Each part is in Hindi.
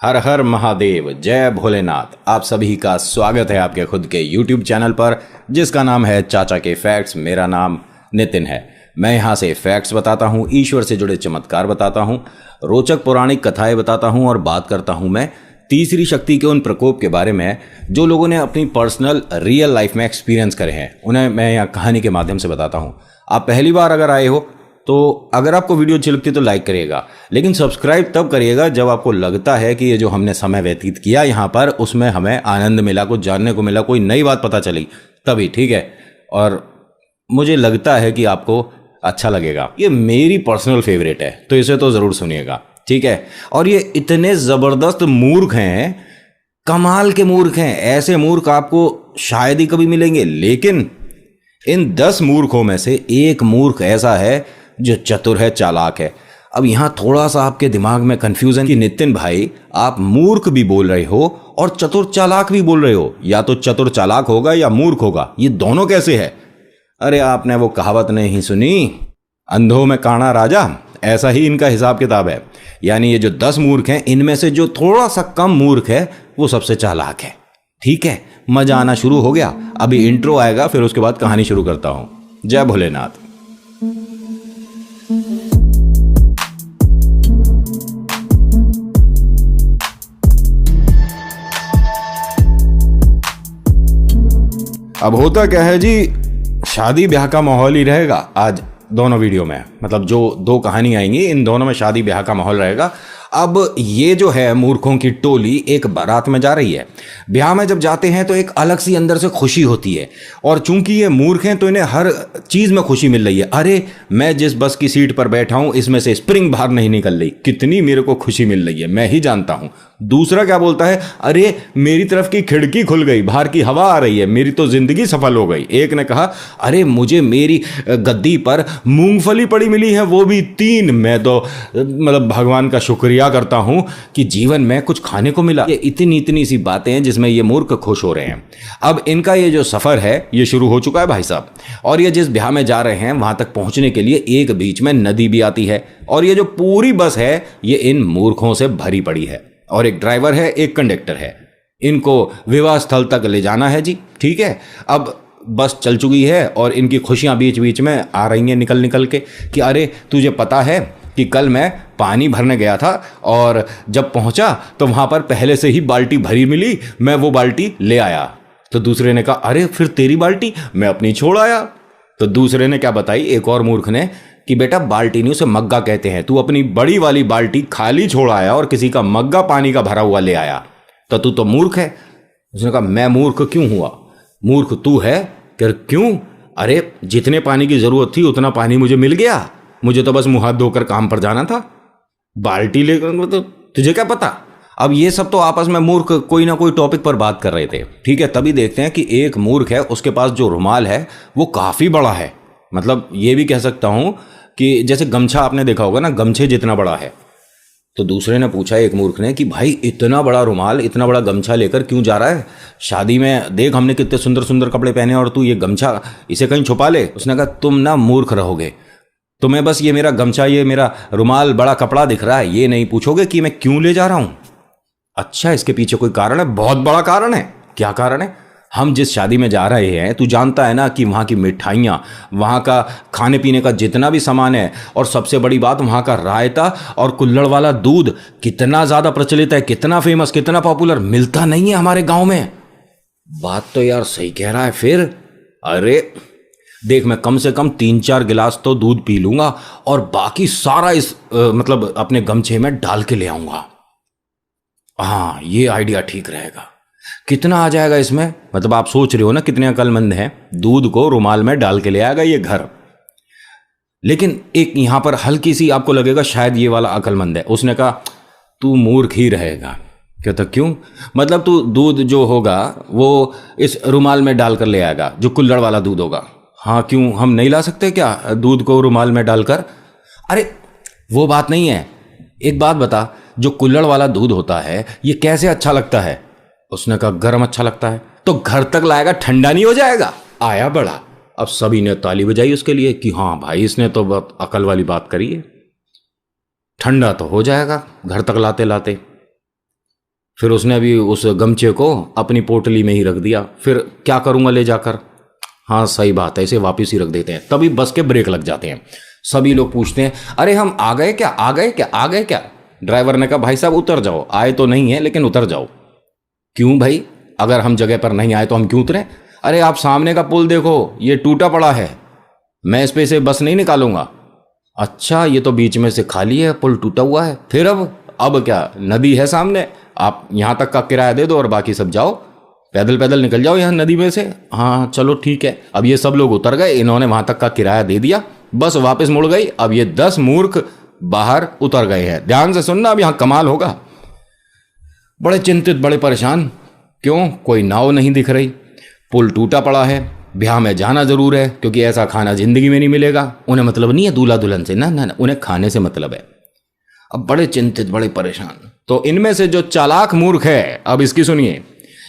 हर हर महादेव, जय भोलेनाथ। आप सभी का स्वागत है आपके खुद के YouTube चैनल पर जिसका नाम है चाचा के फैक्ट्स। मेरा नाम नितिन है। मैं यहाँ से फैक्ट्स बताता हूँ, ईश्वर से जुड़े चमत्कार बताता हूँ, रोचक पौराणिक कथाएं बताता हूँ और बात करता हूँ मैं तीसरी शक्ति के उन प्रकोप के बारे में जो लोगों ने अपनी पर्सनल रियल लाइफ में एक्सपीरियंस करे हैं। उन्हें मैं यहाँ कहानी के माध्यम से बताता हूँ। आप पहली बार अगर आए हो तो अगर आपको वीडियो अच्छी लगती है तो लाइक करिएगा, लेकिन सब्सक्राइब तब करिएगा जब आपको लगता है कि ये जो हमने समय व्यतीत किया यहाँ पर उसमें हमें आनंद मिला, कुछ जानने को मिला, कोई नई बात पता चली, तभी। ठीक है, और मुझे लगता है कि आपको अच्छा लगेगा। ये मेरी पर्सनल फेवरेट है तो इसे तो ज़रूर सुनिएगा, ठीक है। और ये इतने ज़बरदस्त मूर्ख हैं, कमाल के मूर्ख हैं। ऐसे मूर्ख आपको शायद ही कभी मिलेंगे, लेकिन इन 10 मूर्खों में से एक मूर्ख ऐसा है जो चतुर है, चालाक है। अब यहाँ थोड़ा सा आपके दिमाग में कंफ्यूजन कि नितिन भाई आप मूर्ख भी बोल रहे हो और चतुर चालाक भी बोल रहे हो, या तो चतुर चालाक होगा या मूर्ख होगा, ये दोनों कैसे है? अरे आपने वो कहावत नहीं सुनी, अंधों में काना राजा? ऐसा ही इनका हिसाब किताब है। यानी ये जो 10 मूर्ख हैं इनमें से जो थोड़ा सा कम मूर्ख है वो सबसे चालाक है। ठीक है, मजा आना शुरू हो गया। अभी इंट्रो आएगा, फिर उसके बाद कहानी शुरू करता हूं। जय भोलेनाथ। अब होता क्या है जी, शादी ब्याह का माहौल ही रहेगा आज दोनों वीडियो में। मतलब जो 2 कहानी आएंगी इन दोनों में शादी ब्याह का माहौल रहेगा। अब ये जो है मूर्खों की टोली एक बारात में जा रही है। ब्याह में जब जाते हैं तो एक अलग सी अंदर से खुशी होती है, और चूंकि ये मूर्ख हैं तो इन्हें हर चीज़ में खुशी मिल रही है। अरे मैं जिस बस की सीट पर बैठा हूं इसमें से स्प्रिंग बाहर नहीं निकल रही, कितनी मेरे को खुशी मिल रही है, मैं ही जानता हूं। दूसरा क्या बोलता है, अरे मेरी तरफ की खिड़की खुल गई, बाहर की हवा आ रही है, मेरी तो जिंदगी सफल हो गई। एक ने कहा, अरे मुझे मेरी गद्दी पर मूंगफली पड़ी मिली है, वो भी 3। मैं तो मतलब भगवान का शुक्रिया करता हूं कि जीवन में कुछ खाने को मिला। ये इतनी सी बातें हैं जिसमें ये मूर्ख खुश हो रहे हैं। अब इनका ये जो सफर है ये शुरू हो चुका है भाई साहब, और ये जिस ब्याह में जा रहे हैं वहां तक पहुंचने के लिए एक बीच में नदी भी आती है, और ये जो पूरी बस है ये इन मूर्खों से भरी पड़ी है, और एक ड्राइवर है, एक कंडक्टर है। इनको विवाह स्थल तक ले जाना है जी, ठीक है। अब बस चल चुकी है और इनकी खुशियां बीच बीच में आ रही हैं निकल के कि अरे तुझे पता है कि कल मैं पानी भरने गया था और जब पहुंचा तो वहां पर पहले से ही बाल्टी भरी मिली, मैं वो बाल्टी ले आया। तो दूसरे ने कहा, अरे फिर तेरी बाल्टी? मैं अपनी छोड़ आया। तो दूसरे ने क्या बताई, एक और मूर्ख ने, कि बेटा बाल्टी नहीं उसे मग्गा कहते हैं, तू अपनी बड़ी वाली बाल्टी खाली छोड़ आया और किसी का मग्गा पानी का भरा हुआ ले आया, तो तू तो मूर्ख है। उसने कहा, मैं मूर्ख क्यों हुआ? मूर्ख तू है? क्यों? अरे जितने पानी की जरूरत थी उतना पानी मुझे मिल गया, मुझे तो बस मुंह हाथ धोकर काम पर जाना था, बाल्टी लेकर तो तुझे क्या पता। अब ये सब तो आपस में मूर्ख कोई ना कोई टॉपिक पर बात कर रहे थे, ठीक है। तभी देखते हैं कि एक मूर्ख है, उसके पास जो रुमाल है वो काफी बड़ा है। मतलब ये भी कह सकता हूं कि जैसे गमछा आपने देखा होगा ना, गमछे जितना बड़ा है। तो दूसरे ने पूछा एक मूर्ख ने कि भाई इतना बड़ा रुमाल, इतना बड़ा गमछा लेकर क्यों जा रहा है? शादी में देख हमने कितने सुंदर सुंदर कपड़े पहने और तू ये गमछा इसे कहीं छुपा ले। उसने कहा, तुम ना मूर्ख रहोगे, तुम्हें बस ये मेरा गमछा, ये मेरा रुमाल बड़ा कपड़ा दिख रहा है, ये नहीं पूछोगे कि मैं क्यों ले जा रहा हूं। अच्छा, इसके पीछे कोई कारण है? बहुत बड़ा कारण है। क्या कारण है? हम जिस शादी में जा रहे हैं तू जानता है ना कि वहाँ की मिठाइयाँ, वहाँ का खाने पीने का जितना भी सामान है, और सबसे बड़ी बात वहाँ का रायता और कुल्हड़ वाला दूध कितना ज़्यादा प्रचलित है, कितना फेमस, कितना पॉपुलर, मिलता नहीं है हमारे गांव में। बात तो यार सही कह रहा है फिर। अरे देख, मैं कम से कम 3-4 गिलास तो दूध पी लूँगा और बाकी सारा इस मतलब अपने गमछे में डाल के ले आऊँगा। हाँ, ये आइडिया ठीक रहेगा। कितना आ जाएगा इसमें? मतलब आप सोच रहे हो ना कितने अक्लमंद हैं, दूध को रुमाल में डाल के ले आएगा ये घर। लेकिन एक यहां पर हल्की सी आपको लगेगा शायद ये वाला अक्लमंद है। उसने कहा, तू मूर्ख ही रहेगा। कहता, क्यों? मतलब तू दूध जो होगा वो इस रुमाल में डालकर ले आएगा, जो कुल्हड़ वाला दूध होगा। हाँ, क्यों, हम नहीं ला सकते क्या दूध को रुमाल में डालकर? अरे वो बात नहीं है, एक बात बता, जो कुल्हड़ वाला दूध होता है ये कैसे अच्छा लगता है? उसने कहा, गर्म अच्छा लगता है। तो घर तक लाएगा, ठंडा नहीं हो जाएगा? आया बड़ा। अब सभी ने ताली बजाई उसके लिए कि हाँ भाई इसने तो बहुत अकल वाली बात करी है, ठंडा तो हो जाएगा घर तक लाते लाते। फिर उसने अभी उस गमछे को अपनी पोटली में ही रख दिया। फिर क्या करूँगा ले जाकर? हाँ सही बात है, इसे वापस ही रख देते हैं। तभी बस के ब्रेक लग जाते हैं। सभी लोग पूछते हैं अरे हम आ गए क्या, आ गए क्या, आ गए क्या? ड्राइवर ने कहा भाई साहब उतर जाओ, आए तो नहीं है लेकिन उतर जाओ। क्यों भाई, अगर हम जगह पर नहीं आए तो हम क्यों उतरे? अरे आप सामने का पुल देखो, ये टूटा पड़ा है, मैं इस पे से बस नहीं निकालूंगा। अच्छा ये तो बीच में से खाली है, पुल टूटा हुआ है। फिर अब क्या, नदी है सामने, आप यहाँ तक का किराया दे दो और बाकी सब जाओ, पैदल पैदल निकल जाओ यहाँ नदी में से। हाँ चलो ठीक है। अब ये सब लोग उतर गए, इन्होंने वहां तक का किराया दे दिया, बस वापस मुड़ गई। अब ये 10 मूर्ख बाहर उतर गए हैं। ध्यान से सुनना, अब यहाँ कमाल होगा। बड़े चिंतित, बड़े परेशान। क्यों? कोई नाव नहीं दिख रही, पुल टूटा पड़ा है, ब्याह में जाना जरूर है क्योंकि ऐसा खाना जिंदगी में नहीं मिलेगा। उन्हें मतलब नहीं है दूल्हा दुल्हन से, ना ना ना, उन्हें खाने से मतलब है। अब बड़े चिंतित, बड़े परेशान। तो इनमें से जो चालाक मूर्ख है, अब इसकी सुनिए।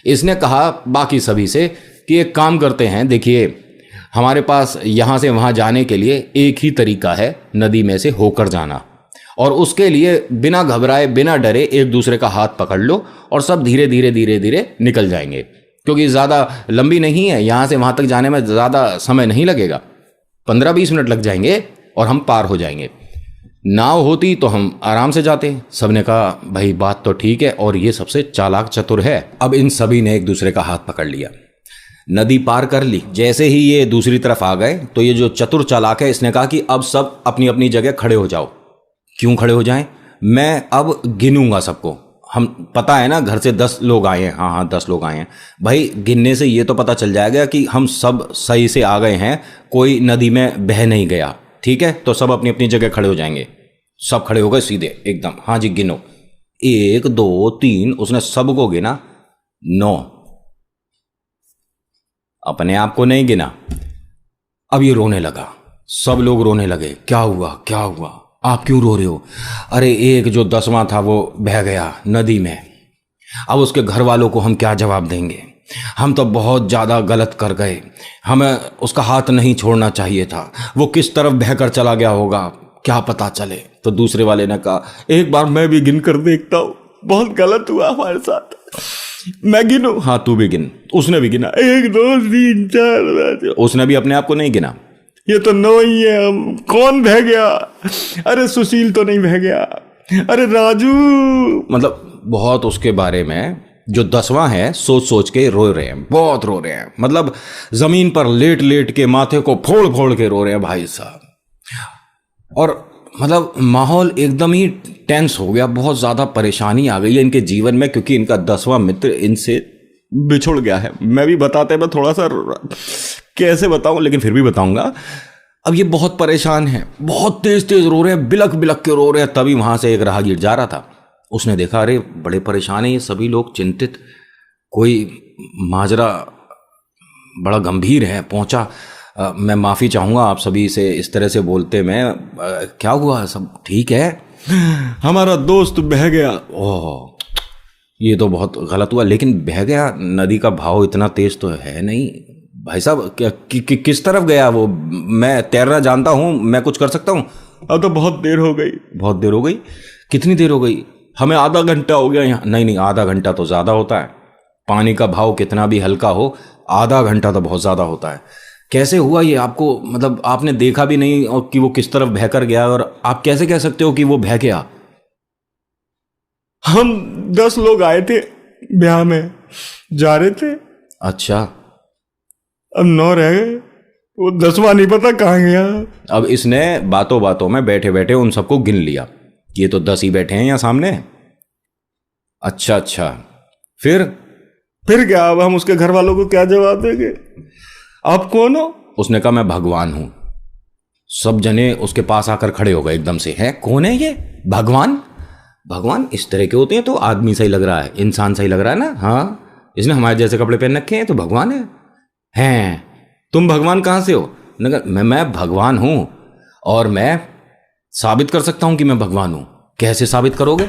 इसने कहा बाकी सभी से कि एक काम करते हैं, देखिए हमारे पास यहाँ से वहाँ जाने के लिए एक ही तरीका है, नदी में से होकर जाना। और उसके लिए बिना घबराए, बिना डरे एक दूसरे का हाथ पकड़ लो और सब धीरे धीरे धीरे धीरे निकल जाएंगे, क्योंकि ज़्यादा लंबी नहीं है, यहाँ से वहाँ तक जाने में ज़्यादा समय नहीं लगेगा, 15-20 मिनट लग जाएंगे और हम पार हो जाएंगे। नाव होती तो हम आराम से जाते। सबने कहा भाई बात तो ठीक है, और ये सबसे चालाक चतुर है। अब इन सभी ने एक दूसरे का हाथ पकड़ लिया, नदी पार कर ली। जैसे ही ये दूसरी तरफ आ गए तो ये जो चतुर चालाक है, इसने कहा कि अब सब अपनी अपनी जगह खड़े हो जाओ। क्यों खड़े हो जाएं? मैं अब गिनूंगा सबको। हम, पता है ना घर से 10 लोग आए हैं। हाँ 10 लोग आए हैं भाई। गिनने से ये तो पता चल जाएगा कि हम सब सही से आ गए हैं, कोई नदी में बह नहीं गया। ठीक है, तो सब अपनी अपनी जगह खड़े हो जाएंगे। सब खड़े हो गए सीधे एकदम। हाँ जी गिनो, 1 2 3। उसने सबको गिना, 9। अपने आप को नहीं गिना। अब ये रोने लगा, सब लोग रोने लगे। क्या हुआ, क्या हुआ, आप क्यों रो रहे हो? अरे एक जो 10वां था वो बह गया नदी में। अब उसके घर वालों को हम क्या जवाब देंगे? हम तो बहुत ज़्यादा गलत कर गए, हमें उसका हाथ नहीं छोड़ना चाहिए था। वो किस तरफ बहकर चला गया होगा, क्या पता चले। तो दूसरे वाले ने कहा एक बार मैं भी गिन कर देखता हूँ, बहुत गलत हुआ हमारे साथ, मैं गिनूं? हाँ तू भी गिन। उसने भी गिना, 1 2 3 4। उसने भी अपने आप को नहीं गिना। ये तो 9 ही है, हम कौन बह गया? अरे सुशील तो नहीं बह गया, अरे राजू। मतलब बहुत उसके बारे में। जो 10वां है सोच सोच के रो रहे हैं, बहुत रो रहे हैं। मतलब जमीन पर लेट लेट के माथे को फोड़ फोड़ के रो रहे हैं भाई साहब। और मतलब माहौल एकदम ही टेंस हो गया, बहुत ज़्यादा परेशानी आ गई है इनके जीवन में, क्योंकि इनका 10वां मित्र इनसे बिछुड़ गया है। मैं भी बताते मैं थोड़ा सा कैसे बताऊं, लेकिन फिर भी बताऊंगा। अब ये बहुत परेशान है, बहुत तेज तेज रो रहे हैं, बिलख बिलख के रो रहे हैं। तभी वहां से एक राहगीर जा रहा था, उसने देखा अरे बड़े परेशान है ये सभी लोग, चिंतित, कोई माजरा बड़ा गंभीर है। पहुंचा, मैं माफ़ी चाहूँगा आप सभी से इस तरह से बोलते में। क्या हुआ, सब ठीक है? हमारा दोस्त बह गया। ओह ये तो बहुत गलत हुआ, लेकिन बह गया, नदी का भाव इतना तेज तो है नहीं भाई साहब। किस तरफ गया वो? मैं तैरना जानता हूँ, मैं कुछ कर सकता हूँ। अब तो बहुत देर हो गई। बहुत देर हो गई? कितनी देर हो गई? हमें आधा घंटा हो गया यहाँ। नहीं नहीं, आधा घंटा तो ज़्यादा होता है, पानी का भाव कितना भी हल्का हो, आधा घंटा तो बहुत ज़्यादा होता है। कैसे हुआ ये आपको, मतलब आपने देखा भी नहीं और कि वो किस तरफ बहकर गया, और आप कैसे कह सकते हो कि वो बह गया? हम 10 लोग आए थे, ब्याह में जा रहे थे। अच्छा, अब 9 रह गए, वो 10वां नहीं पता कहाँ गया। अब इसने बातों बातों में बैठे बैठे उन सबको गिन लिया, ये तो 10 ही बैठे हैं यहाँ सामने। अच्छा अच्छा, फिर क्या? अब हम उसके घर वालों को क्या जवाब देंगे? आप कौन हो? उसने कहा मैं भगवान हूं। सब जने उसके पास आकर खड़े हो गए एकदम से। है कौन है ये? भगवान? भगवान इस तरह के होते हैं तो आदमी सही लग रहा है, इंसान सही लग रहा है ना। हाँ, इसने हमारे जैसे कपड़े पहन रखे हैं तो भगवान है। हैं तुम भगवान कहां से हो? मैं भगवान हूं, और मैं साबित कर सकता हूं कि मैं भगवान हूं। कैसे साबित करोगे?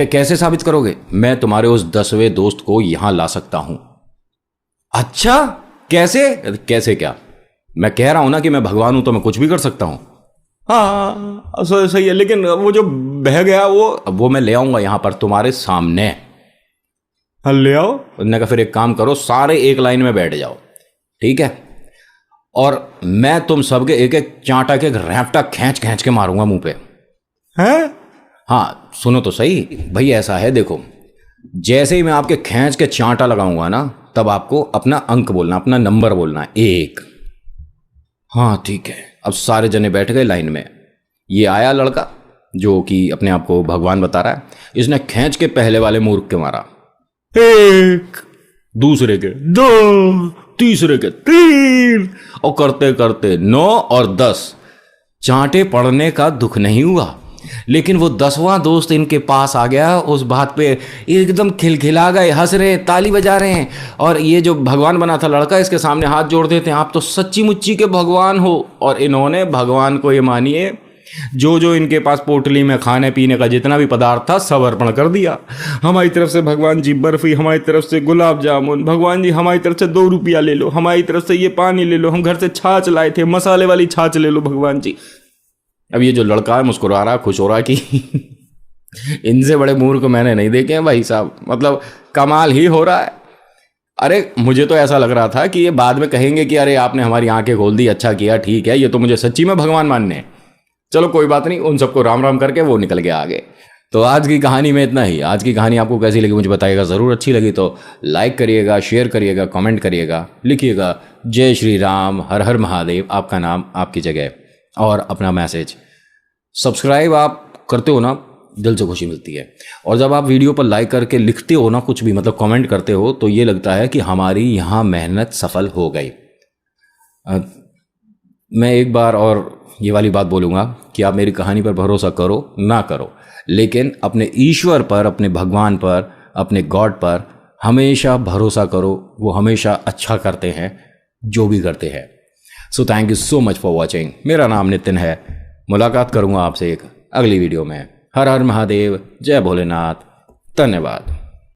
कैसे साबित करोगे? मैं तुम्हारे उस 10वें दोस्त को यहां ला सकता हूं। अच्छा कैसे? कैसे क्या? मैं कह रहा हूं ना कि मैं भगवान हूं तो मैं कुछ भी कर सकता हूं। हाँ सही है, लेकिन वो जो बह गया वो मैं ले आऊंगा यहां पर तुम्हारे सामने। हाँ ले आओ। उन्होंने कहा फिर एक काम करो, सारे एक लाइन में बैठ जाओ, ठीक है, और मैं तुम सबके एक एक चांटा के रैपटा खींच खींच के मारूंगा मुंह पे। हैं? हाँ सुनो तो सही भाई, ऐसा है देखो, जैसे ही मैं आपके खींच के चांटा लगाऊंगा ना, तब आपको अपना अंक बोलना, अपना नंबर बोलना, 1। हाँ ठीक है। अब सारे जने बैठ गए लाइन में। ये आया लड़का जो कि अपने आप को भगवान बता रहा है, इसने खींच के पहले वाले मूर्ख के मारा, 1, दूसरे के 2, तीसरे के 3। और करते करते 9 और 10 चांटे पड़ने का दुख नहीं हुआ। लेकिन वो 10वां दोस्त इनके पास आ गया, उस बात पे एकदम खिलखिला गए, हंस रहे हैं, ताली बजा रहे हैं। और ये जो भगवान बना था लड़का, इसके सामने हाथ जोड़ देते हैं, आप तो सच्ची मुच्ची के भगवान हो। और इन्होंने भगवान को ये मानिए जो इनके पास पोटली में खाने पीने का जितना भी पदार्थ था सब अर्पण कर दिया। हमारी तरफ से भगवान जी बर्फी, हमारी तरफ से गुलाब जामुन, भगवान जी हमारी तरफ से 2 रुपया ले लो, हमारी तरफ से ये पानी ले लो, हम घर से छाछ लाए थे, मसाले वाली छाछ ले लो भगवान जी। अब ये जो लड़का है मुस्कुरा रहा, खुश हो रहा कि इनसे बड़े मूर्ख मैंने नहीं देखे हैं भाई साहब, मतलब कमाल ही हो रहा है। अरे मुझे तो ऐसा लग रहा था कि ये बाद में कहेंगे कि अरे आपने हमारी आंखें खोल दी, अच्छा किया, ठीक है, ये तो मुझे सच्ची में भगवान मानने हैं। चलो कोई बात नहीं, उन सबको राम राम करके वो निकल के आगे। तो आज की कहानी में इतना ही। आज की कहानी आपको कैसी लगी मुझे बताइएगा ज़रूर। अच्छी लगी तो लाइक करिएगा, शेयर करिएगा, कमेंट करिएगा, लिखिएगा जय श्री राम, हर हर महादेव, आपका नाम आपकी जगह, और अपना मैसेज। सब्सक्राइब आप करते हो ना, दिल से खुशी मिलती है। और जब आप वीडियो पर लाइक करके लिखते हो ना कुछ भी, मतलब कमेंट करते हो, तो ये लगता है कि हमारी यहाँ मेहनत सफल हो गई। मैं एक बार और ये वाली बात बोलूँगा कि आप मेरी कहानी पर भरोसा करो ना करो, लेकिन अपने ईश्वर पर, अपने भगवान पर, अपने गॉड पर हमेशा भरोसा करो। वो हमेशा अच्छा करते हैं जो भी करते हैं। So thank you so much for watching. मेरा नाम नितिन है। मुलाकात करूँगा आपसे एक अगली वीडियो में। हर हर महादेव, जय भोलेनाथ, धन्यवाद।